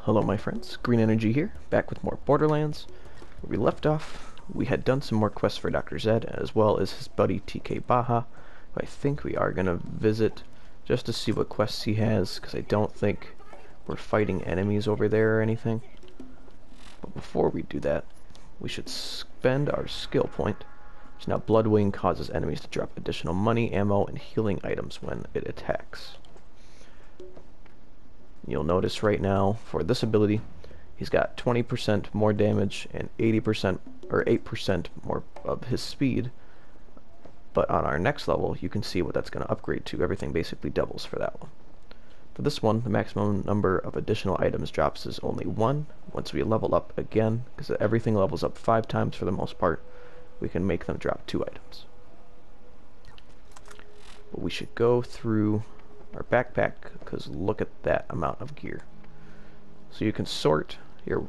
Hello my friends, Green Energy here, back with more Borderlands. Where we left off, we had done some more quests for Dr. Zed, as well as his buddy T.K. Baha, who I think we are going to visit just to see what quests he has, because I don't think we're fighting enemies over there or anything. But before we do that, we should spend our skill point, which now Bloodwing causes enemies to drop additional money, ammo, and healing items when it attacks. You'll notice right now, for this ability, he's got 20% more damage and 80% or 8% more of his speed. But on our next level, you can see what that's going to upgrade to. Everything basically doubles for that one. For this one, the maximum number of additional items drops is only 1. Once we level up again, because everything levels up 5 times for the most part, we can make them drop 2 items. But we should go through our backpack, because look at that amount of gear. So you can sort your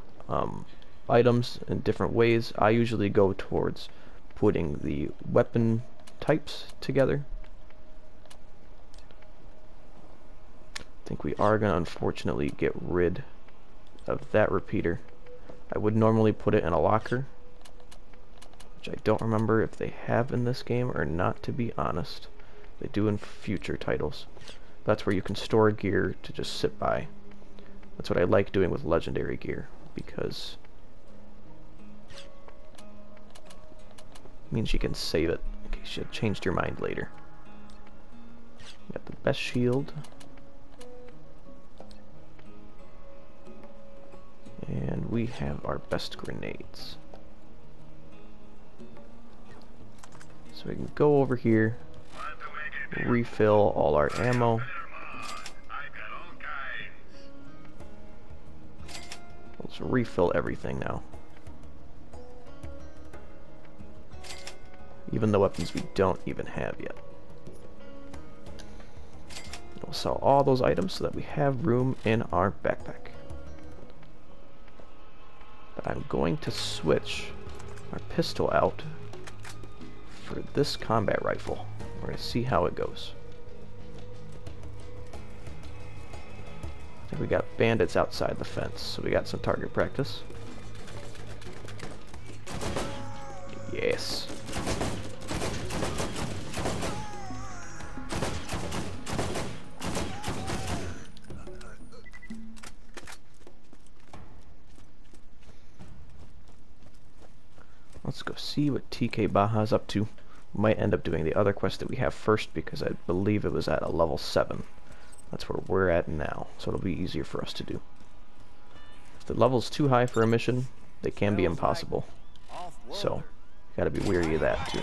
items in different ways. I usually go towards putting the weapon types together. I think we are going to unfortunately get rid of that repeater. I would normally put it in a locker, which I don't remember if they have in this game or not, to be honest. They do in future titles. That's where you can store gear to just sit by. That's what I like doing with legendary gear, because it means you can save it in case you changed your mind later. Got the best shield. And we have our best grenades. So we can go over here, refill all our ammo. Let's refill everything now. Even the weapons we don't even have yet. We'll sell all those items so that we have room in our backpack. But I'm going to switch our pistol out for this combat rifle. We're going to see how it goes. I think we got bandits outside the fence, so we got some target practice. Yes. Let's go see what TK Baha's up to. We might end up doing the other quest that we have first, because I believe it was at a level 7. That's where we're at now, so it'll be easier for us to do. If the level's too high for a mission, they can be impossible. So, you gotta be wary of that too.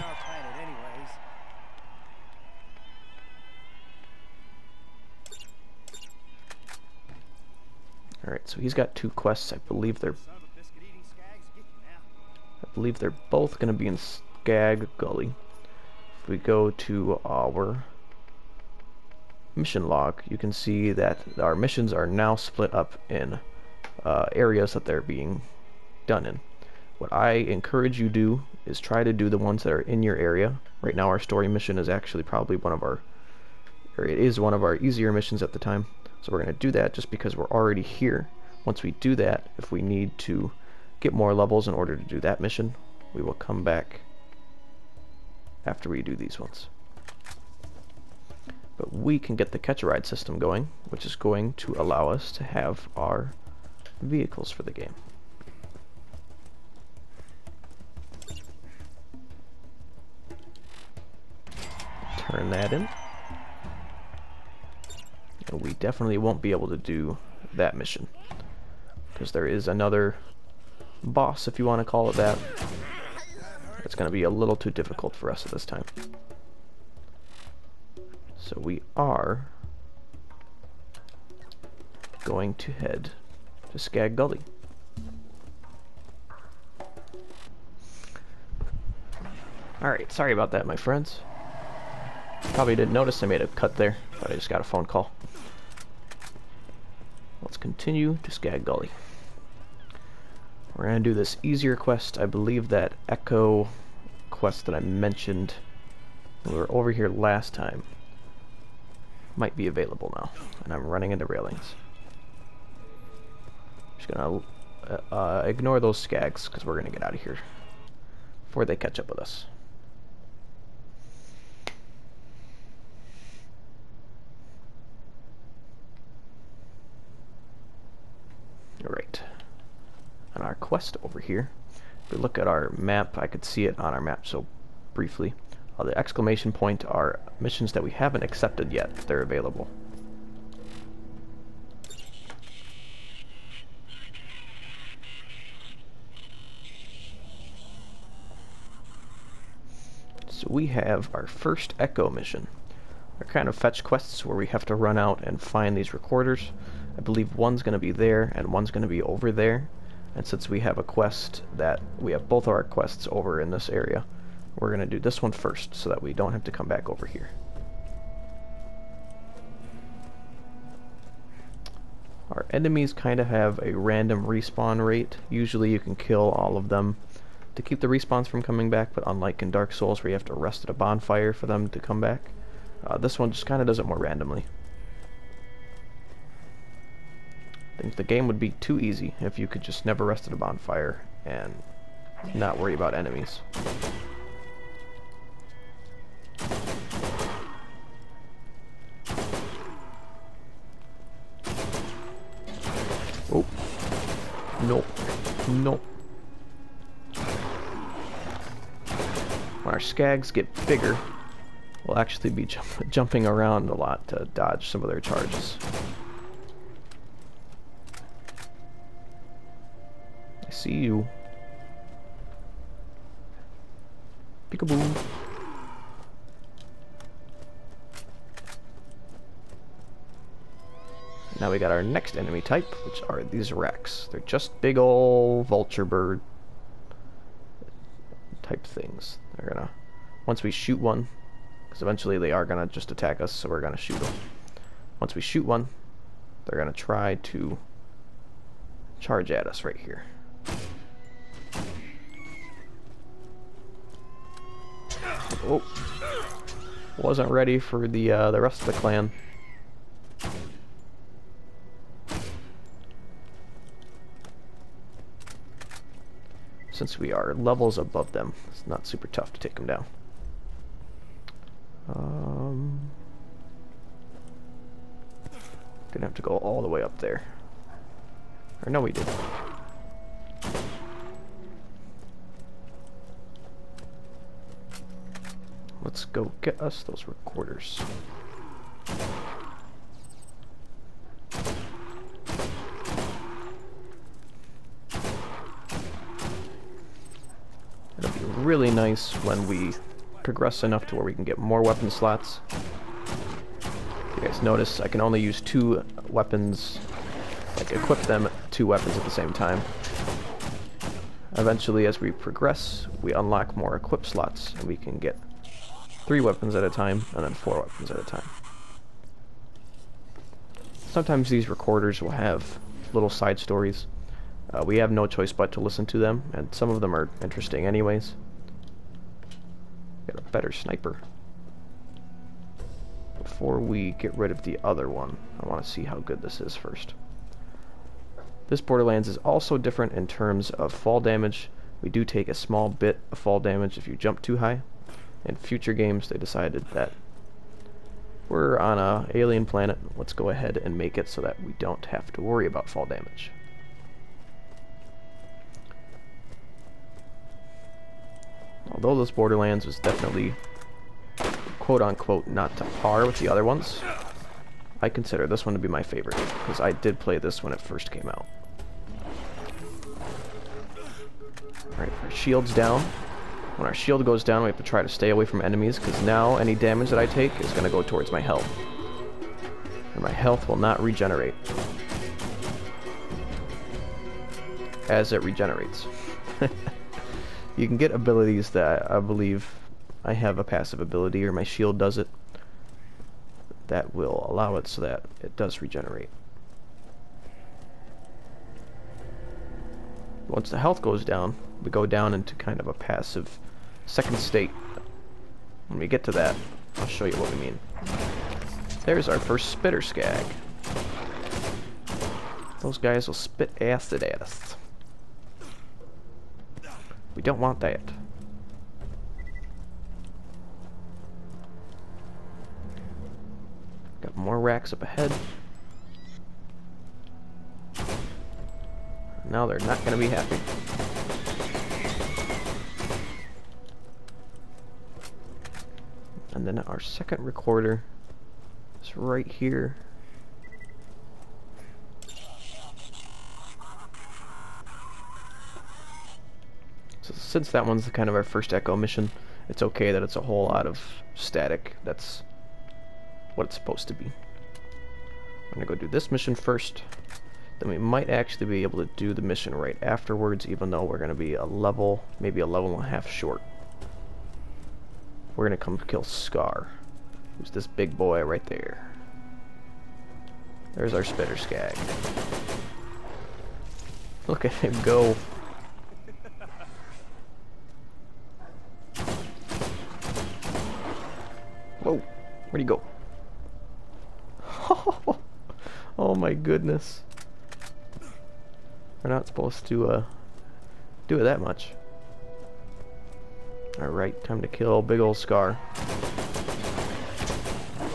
Alright, so he's got 2 quests. I believe they're both gonna be in Scag, Gully. If we go to our mission log, you can see that our missions are now split up in areas that they're being done in. What I encourage you do is try to do the ones that are in your area. Right now our story mission is actually probably one of our easier missions at the time. So we're going to do that just because we're already here. Once we do that, if we need to get more levels in order to do that mission, we will come back after we do these ones. But we can get the catch-a-ride system going, which is going to allow us to have our vehicles for the game. Turn that in. And we definitely won't be able to do that mission, because there is another boss, if you want to call it that. It's going to be a little too difficult for us at this time. So we are going to head to Scag Gully. Alright, sorry about that, my friends. Probably didn't notice I made a cut there, but I just got a phone call. Let's continue to Scag Gully. We're going to do this easier quest. I believe that Echo quest that I mentioned when we were over here last time might be available now, and I'm running into railings. Just gonna ignore those Skags, because we're gonna get out of here before they catch up with us. Alright. On our quest over here, if we look at our map, I could see it on our map so briefly. The exclamation point are missions that we haven't accepted yet. They're available. So we have our first Echo mission. They're kind of fetch quests where we have to run out and find these recorders. I believe one's going to be there and one's going to be over there. And since we have a quest that we have both of our quests over in this area, we're going to do this one first so that we don't have to come back over here. Our enemies kind of have a random respawn rate. Usually you can kill all of them to keep the respawns from coming back, but unlike in Dark Souls where you have to rest at a bonfire for them to come back, this one just kind of does it more randomly. I think the game would be too easy if you could just never rest at a bonfire and not worry about enemies. Oh, no, no. When our Skags get bigger, we'll actually be jumping around a lot to dodge some of their charges. I see you. Peekaboo. Now we got our next enemy type, which are these wrecks. They're just big ol' vulture bird type things. They're gonna, once we shoot one, because eventually they are gonna just attack us, so we're gonna shoot them. Once we shoot one, they're gonna try to charge at us right here. Oh, wasn't ready for the rest of the clan. Since we are levels above them, it's not super tough to take them down. Didn't have to go all the way up there. Or no, we did. Let's go get us those recorders. It'll be really nice when we progress enough to where we can get more weapon slots. You guys notice I can only use 2 weapons, like equip them 2 weapons at the same time. Eventually, as we progress, we unlock more equip slots, and we can get 3 weapons at a time, and then 4 weapons at a time. Sometimes these recorders will have little side stories. We have no choice but to listen to them, and some of them are interesting anyways. Got a better sniper. Before we get rid of the other one, I want to see how good this is first. This Borderlands is also different in terms of fall damage. We do take a small bit of fall damage if you jump too high. In future games, they decided that we're on an alien planet. Let's go ahead and make it so that we don't have to worry about fall damage. Although this Borderlands was definitely quote-unquote not to par with the other ones, I consider this one to be my favorite, because I did play this when it first came out. Alright, our shield's down. When our shield goes down, we have to try to stay away from enemies, because now any damage that I take is going to go towards my health. And my health will not regenerate as it regenerates. You can get abilities that I believe I have a passive ability, or my shield does it, that will allow it so that it does regenerate. Once the health goes down, we go down into kind of a passive second state. When we get to that, I'll show you what we mean. There's our first spitter Scag. Those guys will spit acid at us. We don't want that. Got more racks up ahead. Now they're not going to be happy. And then our second recorder is right here. So since that one's kind of our first echo mission, it's okay that it's a whole lot of static. That's what it's supposed to be. I'm gonna go do this mission first. Then we might actually be able to do the mission right afterwards, even though we're gonna be a level, maybe a level and a half short. We're gonna come kill Scar, who's this big boy right there. There's our spitter Scag. Look at him go. Whoa, where'd he go? Oh my goodness. We're not supposed to do it that much. Alright, time to kill big ol' Scar.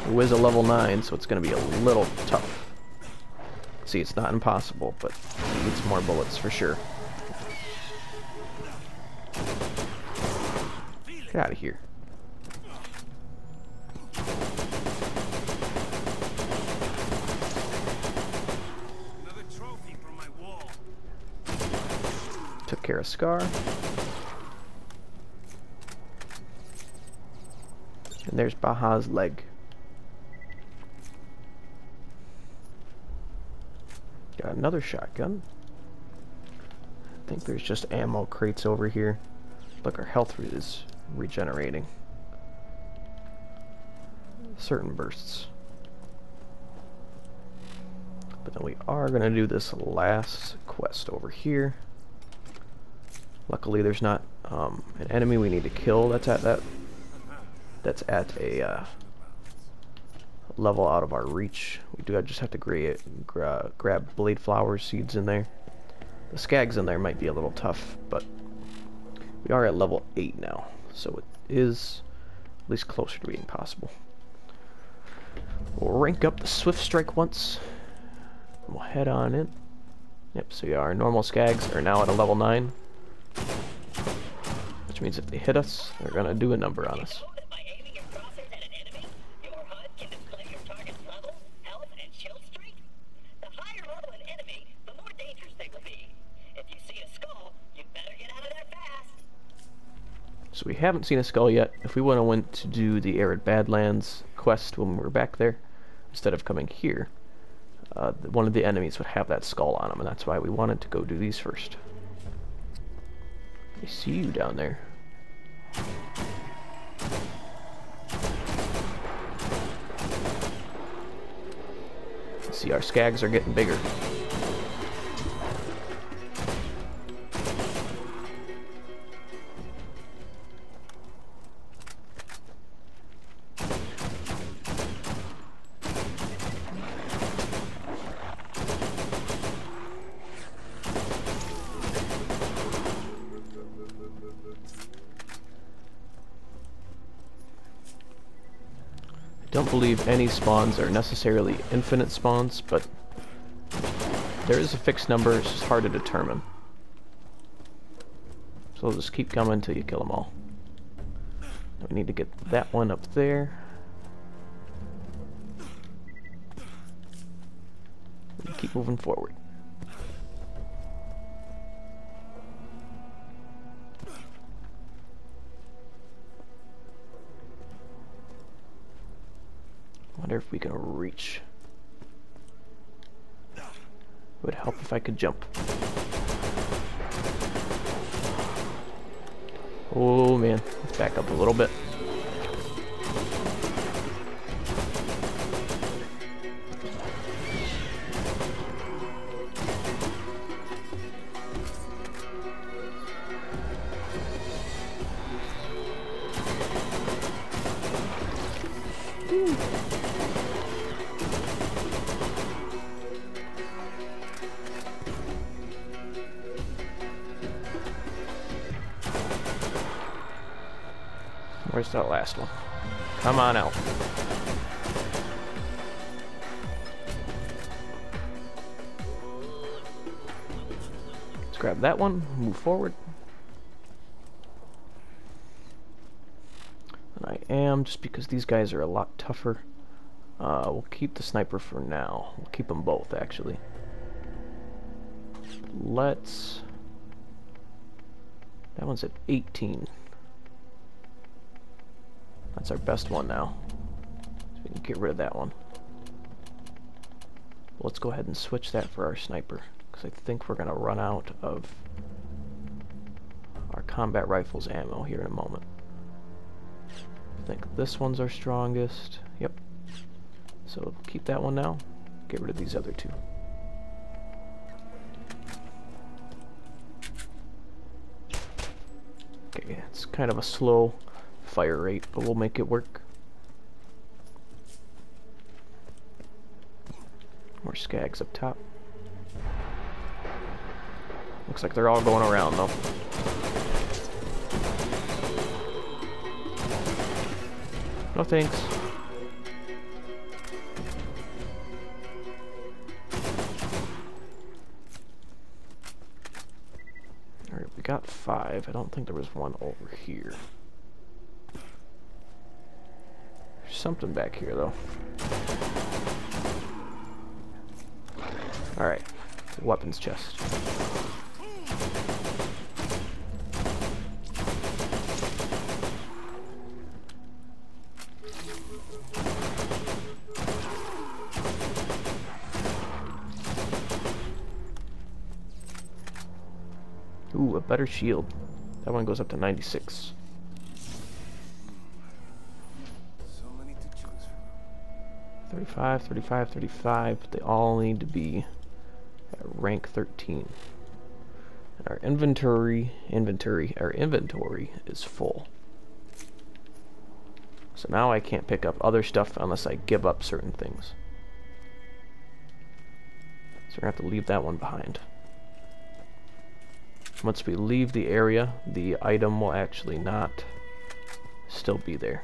Who is a level 9, so it's gonna be a little tough. See, it's not impossible, but he needs more bullets for sure. Get out of here. Took care of Scar. And there's Baha's leg. Got another shotgun. I think there's just ammo crates over here. Look, our health is regenerating. Certain bursts. But then we are going to do this last quest over here. Luckily there's not an enemy we need to kill that's at a level out of our reach. We do just have to grab Bladeflowers seeds in there. The Skags in there might be a little tough, but we are at level 8 now, so it is at least closer to being possible. We'll rank up the Swift Strike once. We'll head on in. Yep, so our normal Skags are now at a level 9. Which means if they hit us, they're gonna do a number on us. So we haven't seen a skull yet. If we would have went to do the Arid Badlands quest when we were back there, instead of coming here, one of the enemies would have that skull on them, and that's why we wanted to go do these first. I see you down there. See, our Skags are getting bigger. I don't believe any spawns are necessarily infinite spawns, but there is a fixed number. It's just hard to determine. So we'll just keep coming until you kill them all. We need to get that one up there. And keep moving forward. Wonder if we can reach. It would help if I could jump. Oh man, let's back up a little bit. Where's that last one? Come on out. Let's grab that one, move forward. And I am, just because these guys are a lot tougher, we'll keep the sniper for now. We'll keep them both, actually. Let's... That one's at 18. That's our best one now. So we can get rid of that one. Let's go ahead and switch that for our sniper, because I think we're going to run out of our combat rifles ammo here in a moment. I think this one's our strongest. Yep. So keep that one now. Get rid of these other two. Okay, it's kind of a slow fire rate, but we'll make it work. More Skags up top. Looks like they're all going around though. No thanks. Alright, we got 5. I don't think there was one over here. There's something back here though. Alright, weapons chest. Ooh, a better shield. That one goes up to 96. So many to choose from. 35, 35, 35. They all need to be at rank 13. And our inventory is full. So now I can't pick up other stuff unless I give up certain things. So we're going to have to leave that one behind. Once we leave the area, the item will actually not still be there.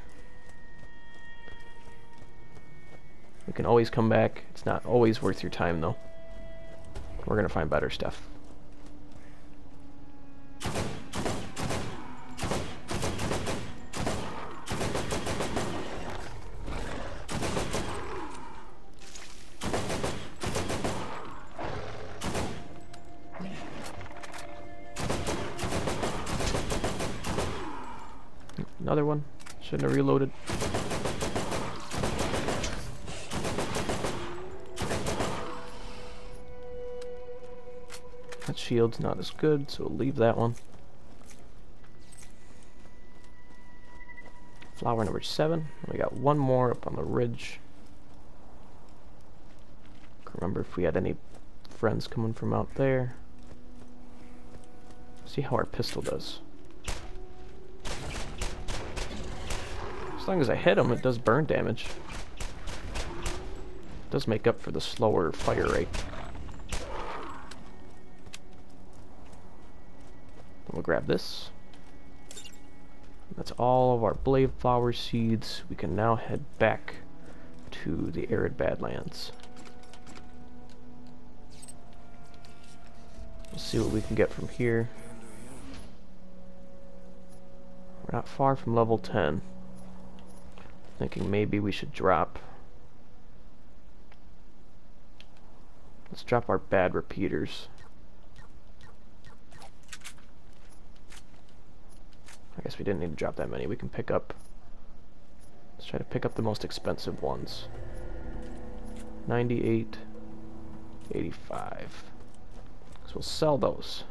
We can always come back. It's not always worth your time though. We're gonna find better stuff. Another one. Shouldn't have reloaded. That shield's not as good, so we'll leave that one. Flower number 7. We got one more up on the ridge. Can't remember if we had any friends coming from out there. See how our pistol does. As long as I hit him, it does burn damage. It does make up for the slower fire rate. We'll grab this. That's all of our Bladeflower seeds. We can now head back to the Arid Badlands. We'll see what we can get from here. We're not far from level 10. Thinking maybe we should drop. Let's drop our bad repeaters. I guess we didn't need to drop that many. We can pick up. Let's try to pick up the most expensive ones. 98, 85. So we'll sell those.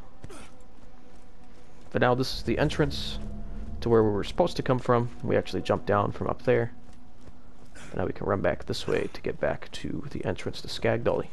But now this is the entrance to where we were supposed to come from. We actually jumped down from up there. And now we can run back this way to get back to the entrance to Scag Gully.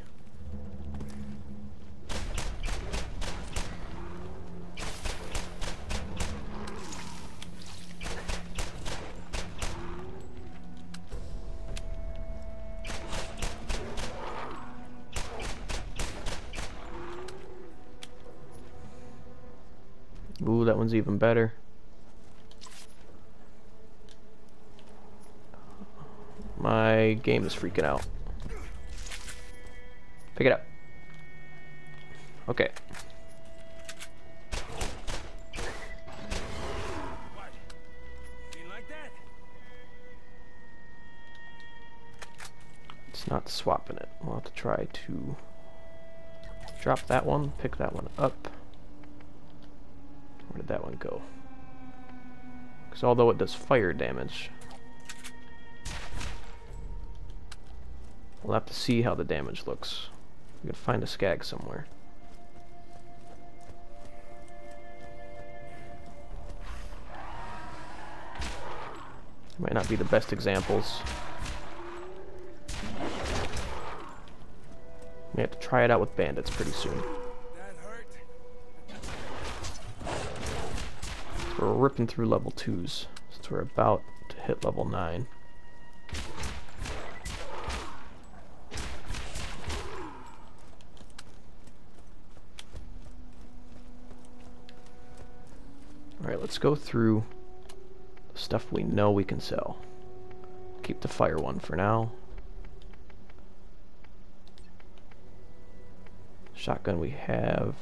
Ooh, that one's even better. My game is freaking out. Pick it up. Okay. What? Didn't like that? It's not swapping it. We'll have to try to drop that one, pick that one up. Where did that one go? Because although it does fire damage, we'll have to see how the damage looks. We can find a Scag somewhere. Might not be the best examples. We have to try it out with bandits pretty soon. That hurt. So we're ripping through level 2s, since we're about to hit level 9. Alright, let's go through the stuff we know we can sell. Keep the fire one for now. Shotgun we have.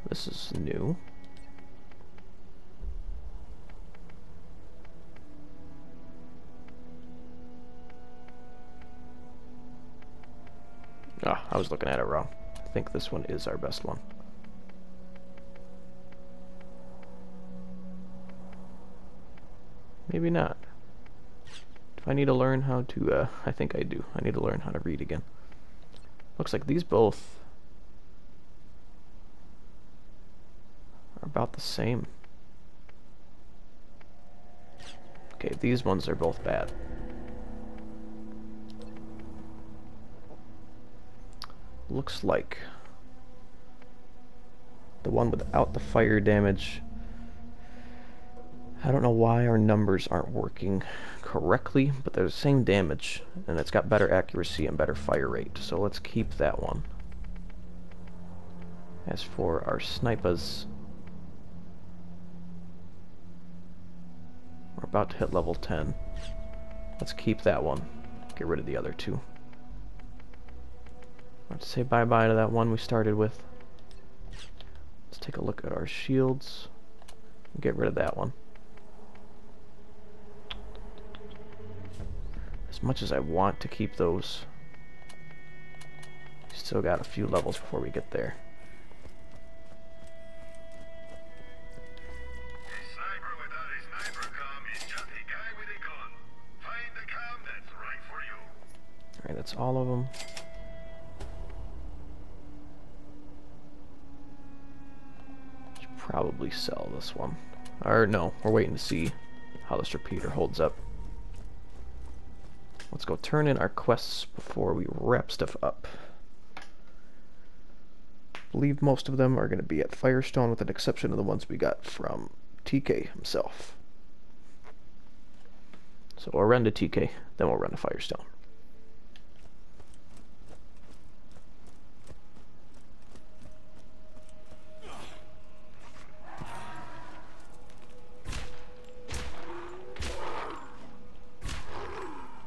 This is new. Ah, I was looking at it wrong. I think this one is our best one. Maybe not. Do I need to learn how to, I think I do. I need to learn how to read again. Looks like these both are about the same. Okay, these ones are both bad. Looks like the one without the fire damage, I don't know why our numbers aren't working correctly, but they're the same damage, and it's got better accuracy and better fire rate, so let's keep that one. As for our snipers, we're about to hit level 10. Let's keep that one. Get rid of the other two. Let's say bye-bye to that one we started with. Let's take a look at our shields and get rid of that one. As much as I want to keep those, still got a few levels before we get there. A sniper without a sniper comm is just a guy with a gun. Find the comm that's right for you. Alright, that's all of them. Should probably sell this one. Or no, we're waiting to see how this repeater holds up. Let's go turn in our quests before we wrap stuff up. I believe most of them are going to be at Firestone, with an exception of the ones we got from TK himself. So we'll run to TK, then we'll run to Firestone.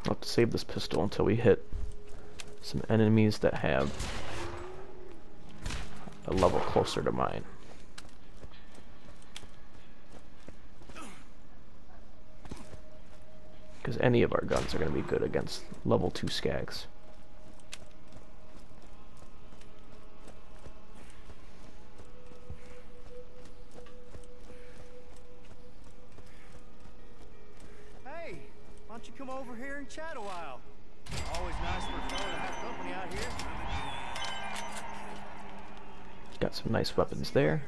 I'll have to save this pistol until we hit some enemies that have a level closer to mine. Because any of our guns are going to be good against level 2 Skags. Hey, why don't you come over here and chat a while? Always nice for a fellow to have company out here. Got some nice weapons there.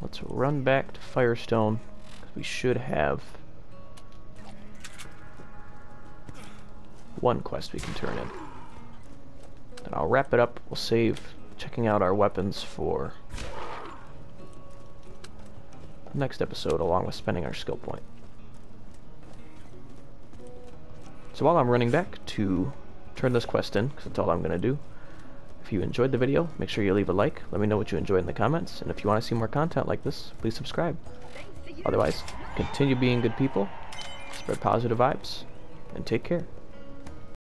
Let's run back to Firestone, because we should have one quest we can turn in. Then I'll wrap it up. We'll save checking out our weapons for the next episode, along with spending our skill point. So while I'm running back to turn this quest in, because that's all I'm going to do, if you enjoyed the video, make sure you leave a like. Let me know what you enjoyed in the comments, and if you want to see more content like this, please subscribe. Otherwise, Continue being good people, spread positive vibes, and take care.